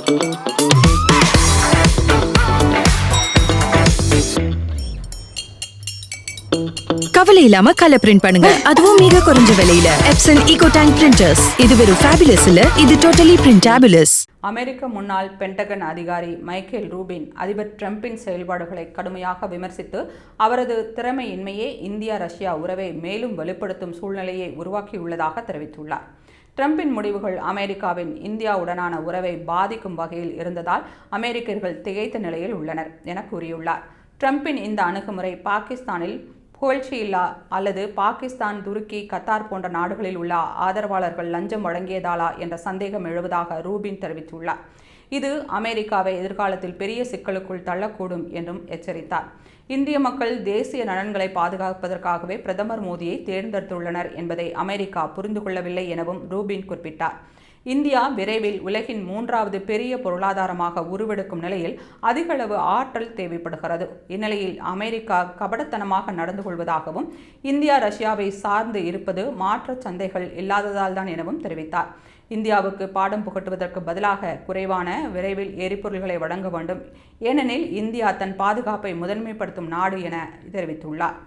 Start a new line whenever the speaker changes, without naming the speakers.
கவலை இல்லாம colour print பண்ணுங்க, அதுவும் மிக குறைஞ்ச விலையில. Epson EcoTank printers. இது வெறும் ஃபேபுலஸ் இல்ல, இது டோட்டலி பிரிண்டபிளஸ்.
அமெரிக்க முன்னாள் பென்டகன் அதிகாரி மைக்கேல் ரூபின் அதிபர் டிரம்பின் செயல்பாடுகளை கடுமையாக விமர்சித்து அவரது திறமையின்மையே இந்தியா ரஷ்யா உறவை மேலும் வலுப்படுத்தும் சூழ்நிலையை உருவாக்கியுள்ளதாக தெரிவித்துள்ளார். டிரம்பின் முடிவுகள் அமெரிக்காவின் இந்தியாவுடனான உறவை பாதிக்கும் வகையில் இருந்ததால் அமெரிக்கர்கள் திகைத்த நிலையில் உள்ளனர் என கூறியுள்ளார். டிரம்பின் இந்த அணுகுமுறை பாகிஸ்தானில் புகழ்ச்சியில்லா அல்லது பாகிஸ்தான், துருக்கி, கத்தார் போன்ற நாடுகளில் உள்ள ஆதரவாளர்கள் லஞ்சம் வழங்கியதாலா என்ற சந்தேகம் எழுவதாக ரூபின் தெரிவித்துள்ளார். இது அமெரிக்காவை எதிர்காலத்தில் பெரிய சிக்கலுக்குள் தள்ளக்கூடும் என்றும் எச்சரித்தார். இந்திய மக்கள் தேசிய நலன்களை பாதுகாப்பதற்காகவே பிரதமர் மோடியை தேர்ந்தெடுத்துள்ளனர் என்பதை அமெரிக்கா புரிந்து கொள்ளவில்லை எனவும் ரூபின் குறிப்பிட்டார். இந்தியா விரைவில் உலகின் 3வது பெரிய பொருளாதாரமாக உருவெடுக்கும் நிலையில் அதிகளவு ஆற்றல் தேவைப்படுகிறது. இந்நிலையில் அமெரிக்கா கபடத்தனமாக நடந்து கொள்வதாகவும் இந்தியா ரஷ்யாவை சார்ந்து இருப்பது மாற்று சந்தைகள் இல்லாததால் தான் எனவும் தெரிவித்தார். இந்தியாவுக்கு பாடம் புகட்டுவதற்கு பதிலாக குறைவான விரைவில் எரிபொருள்களை வழங்க வேண்டும், ஏனெனில் இந்தியா தன் பாதுகாப்பை முதன்மைப்படுத்தும் நாடு என தெரிவித்துள்ளார்.